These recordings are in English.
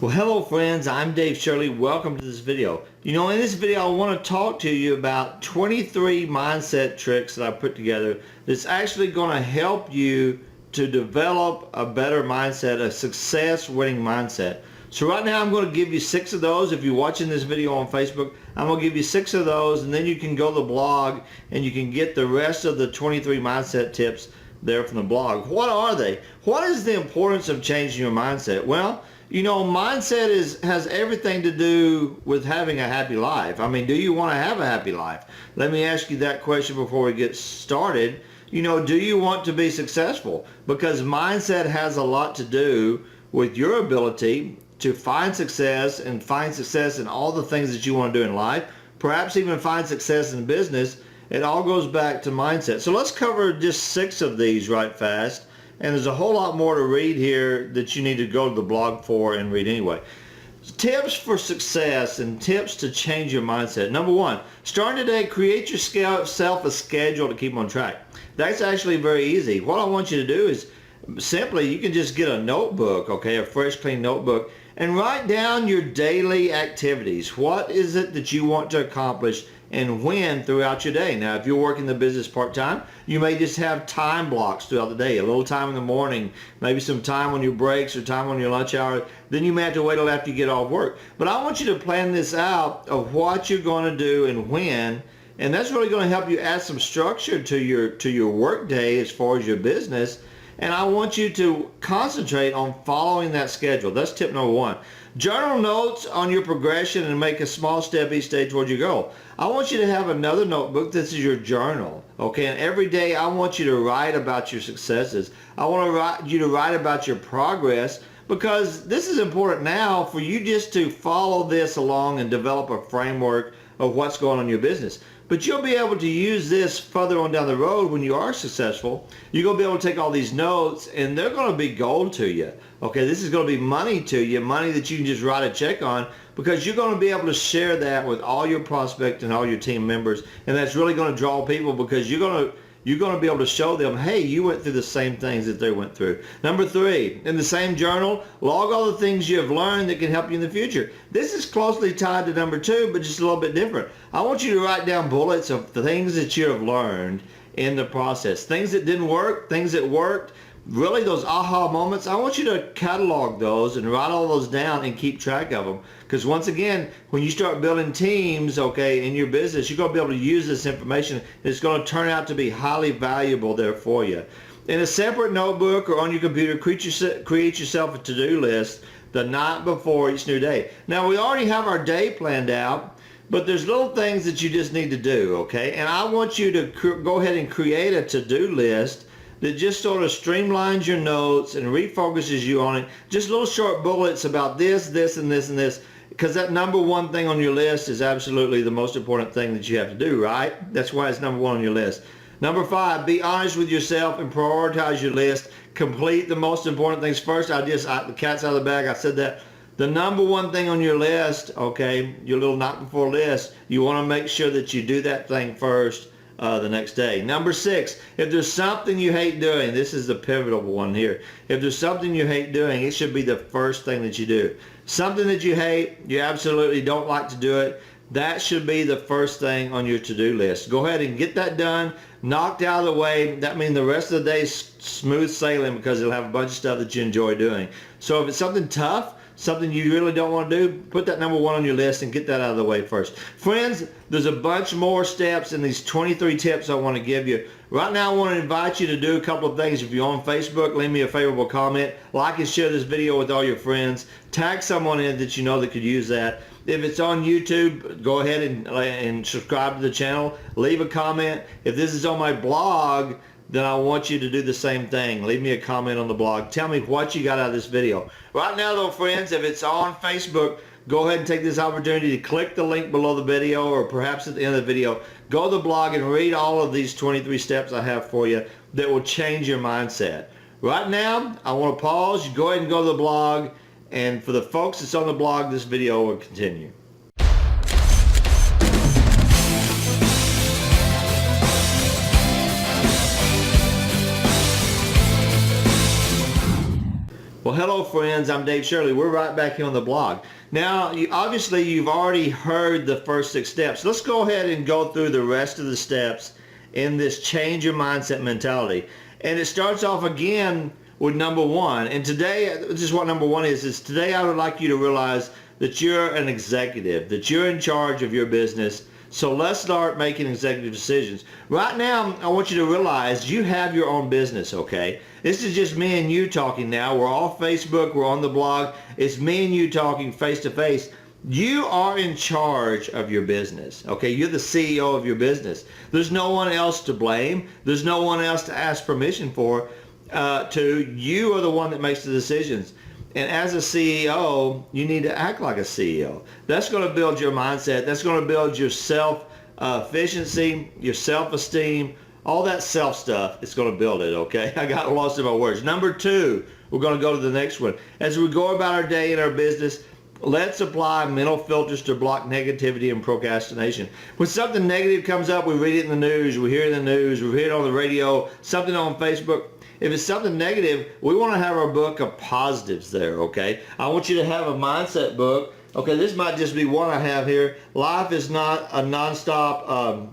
Well, hello friends, I'm Dave Shirley. Welcome to this video. In this video I want to talk to you about 23 mindset tricks that I put together that's actually going to help you to develop a better mindset, a success winning mindset. So right now I'm going to give you 6 of those. If you're watching this video on Facebook, I'm going to give you 6 of those, and then you can go to the blog and you can get the rest of the 23 mindset tips there from the blog. What are they? What is the importance of changing your mindset? Well, mindset has everything to do with having a happy life. I mean, do you want to have a happy life? Let me ask you that question before we get started. Do you want to be successful? Because mindset has a lot to do with your ability to find success and find success in all the things that you want to do in life, perhaps even find success in business. It all goes back to mindset. So let's cover just 6 of these right fast. And there's a whole lot more to read here that you need to go to the blog for and read anyway. Tips for success and tips to change your mindset. Number 1, starting today, create yourself a schedule to keep on track. That's actually very easy. What I want you to do is simply, you can just get a notebook, okay, a fresh, clean notebook, and write down your daily activities. What is it that you want to accomplish and when throughout your day? Now, if you're working the business part-time, you may just have time blocks throughout the day, a little time in the morning, maybe some time on your breaks or time on your lunch hour. Then you may have to wait till after you get off work. But I want you to plan this out of what you're going to do and when, and that's really going to help you add some structure to your work day as far as your business. And I want you to concentrate on following that schedule. That's tip number 1. Journal notes on your progression and make a small step each day towards your goal. I want you to have another notebook. This is your journal, okay? And every day I want you to write about your successes. I want you to write about your progress, because this is important now for you just to follow this along and develop a framework of what's going on in your business. But you'll be able to use this further on down the road when you are successful. You're going to be able to take all these notes and they're going to be gold to you. Okay, this is going to be money to you, money that you can just write a check on, because you're going to be able to share that with all your prospects and all your team members. And that's really going to draw people, because you're going to be able to show them, hey, you went through the same things that they went through. Number 3, in the same journal, log all the things you have learned that can help you in the future. This is closely tied to number 2, but just a little bit different. I want you to write down bullets of the things that you have learned in the process. Things that didn't work, things that worked, really those aha moments. I want you to catalog those and write all those down and keep track of them. Because once again, when you start building teams, okay, in your business, you're going to be able to use this information. It's going to turn out to be highly valuable there for you. In a separate notebook or on your computer, create yourself a to-do list the night before each new day. Now, we already have our day planned out, but there's little things that you just need to do, okay? And I want you to go ahead and create a to-do list that just sort of streamlines your notes and refocuses you on it. Just little short bullets about this, this, and this, and this. Because that number 1 thing on your list is absolutely the most important thing that you have to do, right? That's why it's number 1 on your list. Number 5, be honest with yourself and prioritize your list. Complete the most important things first. The cat's out of the bag. I said that. The number 1 thing on your list, okay, your little night before list, you want to make sure that you do that thing first the next day. Number 6, if there's something you hate doing, this is the pivotal one here. If there's something you hate doing, it should be the first thing that you do. Something that you hate, you absolutely don't like to do it, that should be the first thing on your to-do list. Go ahead and get that done, knocked out of the way. That means the rest of the day is smooth sailing, because it'll have a bunch of stuff that you enjoy doing. So if it's something tough, something you really don't want to do, put that number 1 on your list and get that out of the way first. Friends, there's a bunch more steps in these 23 tips I want to give you. Right now, I want to invite you to do a couple of things. If you're on Facebook, leave me a favorable comment. Like and share this video with all your friends. Tag someone in that you know that could use that. If it's on YouTube, go ahead and subscribe to the channel. Leave a comment. If this is on my blog, then I want you to do the same thing. Leave me a comment on the blog. Tell me what you got out of this video. Right now, though, friends, if it's on Facebook, go ahead and take this opportunity to click the link below the video, or perhaps at the end of the video. Go to the blog and read all of these 23 steps I have for you that will change your mindset. Right now, I want to pause. Go ahead and go to the blog. And for the folks that's on the blog, this video will continue. Well, hello friends, I'm Dave Shirley. We're right back here on the blog. Now, obviously you've already heard the first 6 steps. Let's go ahead and go through the rest of the steps in this change your mindset mentality. And it starts off again with number 1. And today, this is what number 1 is today I would like you to realize that you're an executive, that you're in charge of your business. So let's start making executive decisions. Right now, I want you to realize you have your own business, okay? This is just me and you talking now. We're off Facebook, we're on the blog. It's me and you talking face to face. You are in charge of your business, okay? You're the CEO of your business. There's no one else to blame. There's no one else to ask permission for. You are the one that makes the decisions. And as a CEO, you need to act like a CEO. That's going to build your mindset. That's going to build your self-efficiency, your self-esteem, all that self stuff. It's going to build it, okay? I got lost in my words. Number 2, we're going to go to the next one. As we go about our day in our business, let's apply mental filters to block negativity and procrastination. When something negative comes up, we read it in the news, we hear it in the news, we hear it on the radio, something on Facebook. If it's something negative, we want to have our book of positives there, okay? I want you to have a mindset book. Okay, this might just be one I have here. Life is not a nonstop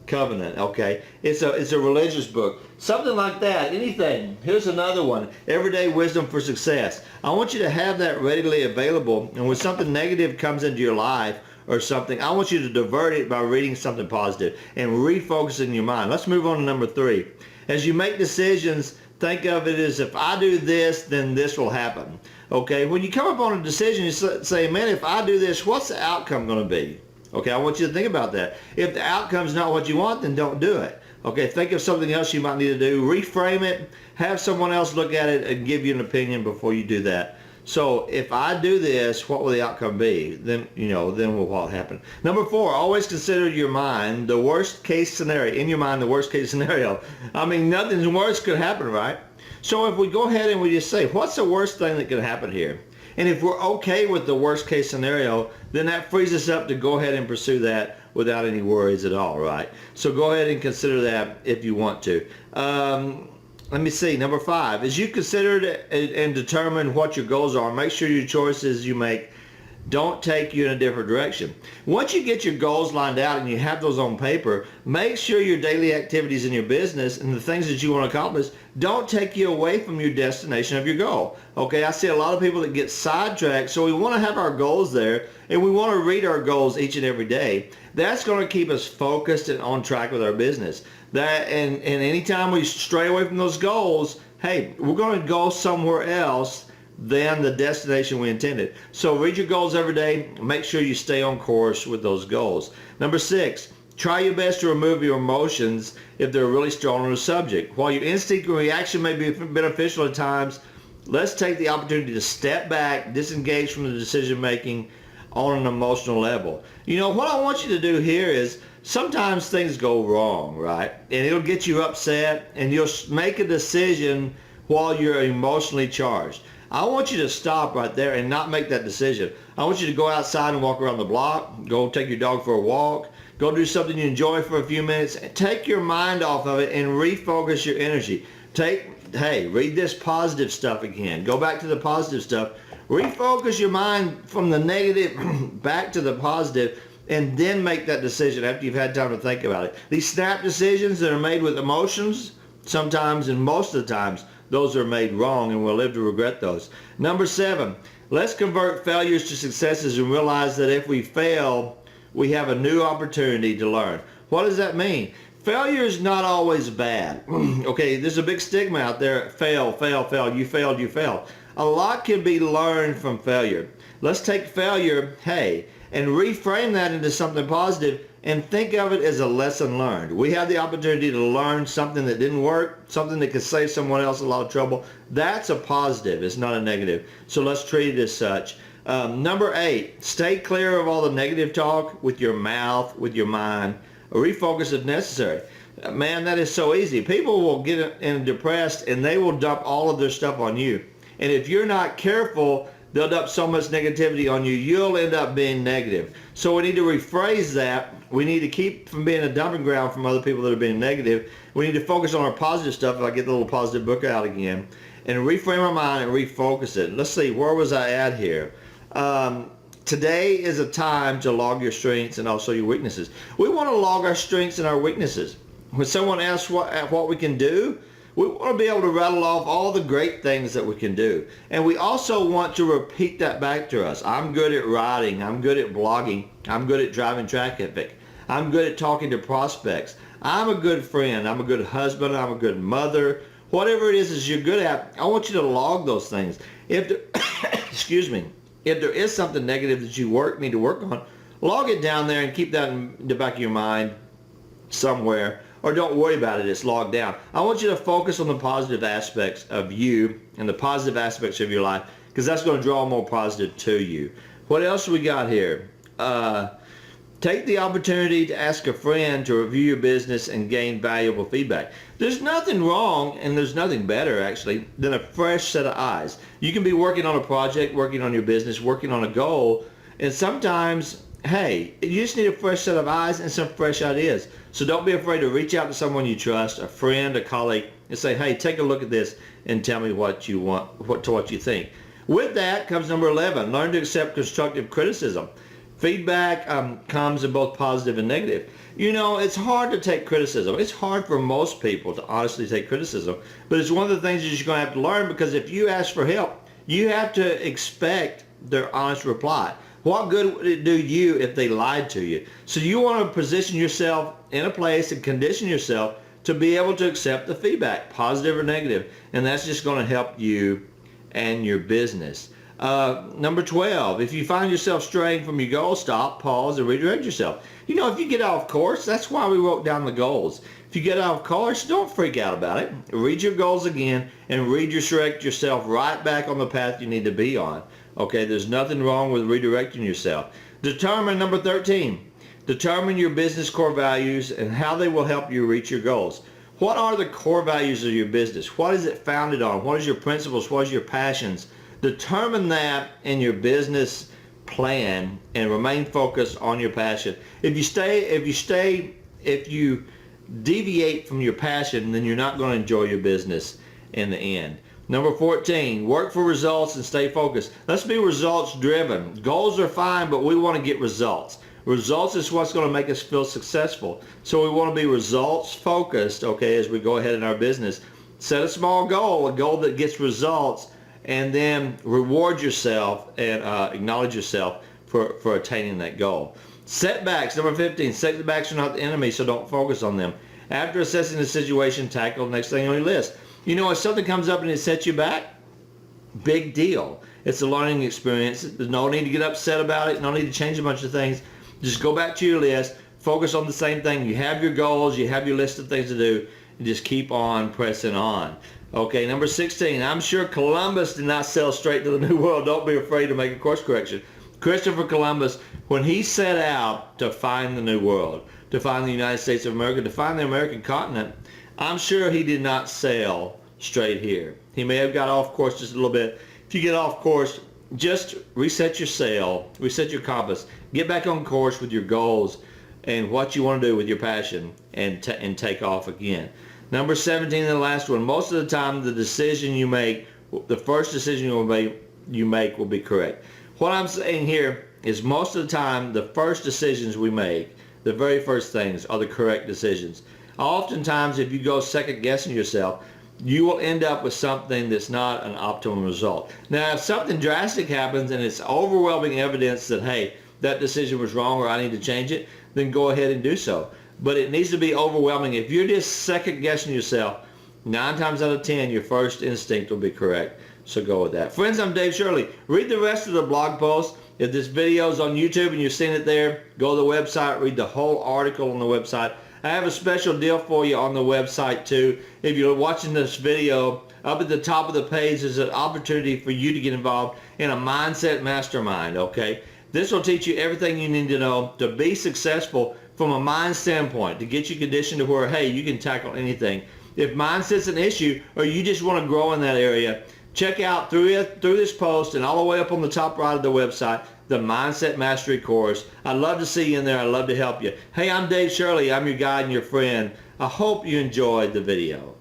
covenant, okay? It's a religious book. Something like that, anything. Here's another one, Everyday Wisdom for Success. I want you to have that readily available, and when something negative comes into your life or something, I want you to divert it by reading something positive and refocusing your mind. Let's move on to number 3. As you make decisions, think of it as if I do this, then this will happen. Okay, when you come up on a decision, you say, man, if I do this, what's the outcome going to be? Okay, I want you to think about that. If the outcome's not what you want, then don't do it. Okay, think of something else you might need to do. Reframe it. Have someone else look at it and give you an opinion before you do that. So if I do this, what will the outcome be? Then what will happen? Number 4, always consider your mind the worst case scenario. In your mind, the worst case scenario. I mean, nothing worse could happen, right? So if we go ahead and we just say, what's the worst thing that could happen here? And if we're okay with the worst case scenario, then that frees us up to go ahead and pursue that without any worries at all, right? So go ahead and consider that if you want to. Let me see, number 5, as you consider and determine what your goals are, make sure your choices you make don't take you in a different direction. Once you get your goals lined out and you have those on paper, make sure your daily activities in your business and the things that you want to accomplish don't take you away from your destination of your goal. Okay, I see a lot of people that get sidetracked, so we want to have our goals there and we want to read our goals each and every day. That's going to keep us focused and on track with our business. And anytime we stray away from those goals, hey, we're going to go somewhere else than the destination we intended. So read your goals every day. Make sure you stay on course with those goals. Number 6, try your best to remove your emotions if they're really strong on the subject. While your instinct and reaction may be beneficial at times, let's take the opportunity to step back, disengage from the decision making on an emotional level. What I want you to do here is sometimes things go wrong, right? And it'll get you upset and you'll make a decision while you're emotionally charged. I want you to stop right there and not make that decision. I want you to go outside and walk around the block, go take your dog for a walk, go do something you enjoy for a few minutes, take your mind off of it and refocus your energy. Read this positive stuff again. Go back to the positive stuff. Refocus your mind from the negative back to the positive, and then make that decision after you've had time to think about it. These snap decisions that are made with emotions, sometimes and most of the times, those are made wrong and we'll live to regret those. Number 7, let's convert failures to successes and realize that if we fail, we have a new opportunity to learn. What does that mean? Failure is not always bad. Okay, there's a big stigma out there. Fail, fail, fail. You failed, you failed. A lot can be learned from failure. Let's take failure, and reframe that into something positive and think of it as a lesson learned. We have the opportunity to learn something that didn't work, something that could save someone else a lot of trouble. That's a positive. It's not a negative. So let's treat it as such. Number 8, stay clear of all the negative talk with your mouth, with your mind. Refocus if necessary. Man, that is so easy. People will get depressed and they will dump all of their stuff on you. And if you're not careful, they'll dump so much negativity on you, you'll end up being negative. So we need to rephrase that. We need to keep from being a dumping ground from other people that are being negative. We need to focus on our positive stuff. If I get the little positive book out again. and reframe our mind and refocus it. Let's see, where was I at here? Today is a time to log your strengths and also your weaknesses. We want to log our strengths and our weaknesses. When someone asks what we can do, we want to be able to rattle off all the great things that we can do. And we also want to repeat that back to us. I'm good at writing. I'm good at blogging. I'm good at driving traffic. I'm good at talking to prospects. I'm a good friend. I'm a good husband. I'm a good mother. Whatever it is you're good at, I want you to log those things. If there, excuse me, if there is something negative that you need to work on, log it down there and keep that in the back of your mind somewhere, or don't worry about it, it's logged down. I want you to focus on the positive aspects of you and the positive aspects of your life, because that's going to draw more positive to you. What else we got here? Take the opportunity to ask a friend to review your business and gain valuable feedback. There's nothing wrong, and there's nothing better actually, than a fresh set of eyes. You can be working on a project, working on your business, working on a goal, and sometimes, hey, you just need a fresh set of eyes and some fresh ideas. So don't be afraid to reach out to someone you trust, a friend, a colleague, and say, hey, take a look at this and tell me what you want, what you think. With that comes number 11, learn to accept constructive criticism. Feedback comes in both positive and negative. You know, it's hard to take criticism. It's hard for most people to honestly take criticism, but it's one of the things that you're going to have to learn, because if you ask for help, you have to expect their honest reply. What good would it do you if they lied to you? So you want to position yourself in a place and condition yourself to be able to accept the feedback, positive or negative, and that's just going to help you and your business. Number 12, if you find yourself straying from your goal, stop, pause, and redirect yourself. You know, if you get off course, that's why we wrote down the goals. If you get off course, don't freak out about it. Read your goals again and redirect yourself right back on the path you need to be on. Okay, there's nothing wrong with redirecting yourself. Determine, number 13, determine your business core values and how they will help you reach your goals. What are the core values of your business? What is it founded on? What is your principles? What is your passions? Determine that in your business plan and remain focused on your passion. If you deviate from your passion, then you're not going to enjoy your business in the end. Number 14, work for results and stay focused. Let's be results driven. Goals are fine, but we want to get results. Results is what's going to make us feel successful. So we want to be results focused, okay, as we go ahead in our business. Set a small goal, a goal that gets results, and then reward yourself and acknowledge yourself for attaining that goal. Setbacks, number 15, setbacks are not the enemy, so don't focus on them. After assessing the situation, tackle the next thing on your list. You know, if something comes up and it sets you back, big deal. It's a learning experience. There's no need to get upset about it, no need to change a bunch of things. Just go back to your list, focus on the same thing. You have your goals, you have your list of things to do, and just keep on pressing on. Okay, number 16, I'm sure Columbus did not sail straight to the New World. Don't be afraid to make a course correction. Christopher Columbus, when he set out to find the New World, to find the United States of America, to find the American continent, I'm sure he did not sail straight here. He may have got off course just a little bit. If you get off course, just reset your sail, reset your compass, get back on course with your goals and what you want to do with your passion, and take off again. Number 17 and the last one, most of the time the decision you make, the first decision you make will be correct. What I'm saying here is most of the time the first decisions we make, the very first things, are the correct decisions. Oftentimes if you go second guessing yourself, you will end up with something that's not an optimum result. Now if something drastic happens and it's overwhelming evidence that, hey, that decision was wrong or I need to change it, then go ahead and do so. But it needs to be overwhelming. If you're just second guessing yourself, 9 times out of 10 your first instinct will be correct. So go with that. Friends, I'm Dave Shirley. Read the rest of the blog post. If this video is on YouTube and you've seen it there, go to the website, read the whole article on the website. I have a special deal for you on the website too. If you're watching this video, up at the top of the page is an opportunity for you to get involved in a mindset mastermind, okay? This will teach you everything you need to know to be successful from a mind standpoint, to get you conditioned to where, hey, you can tackle anything. If mindset's an issue or you just want to grow in that area, check out through this post and all the way up on the top right of the website, the Mindset Mastery course. I'd love to see you in there. I'd love to help you. Hey, I'm Dave Shirley. I'm your guide and your friend. I hope you enjoyed the video.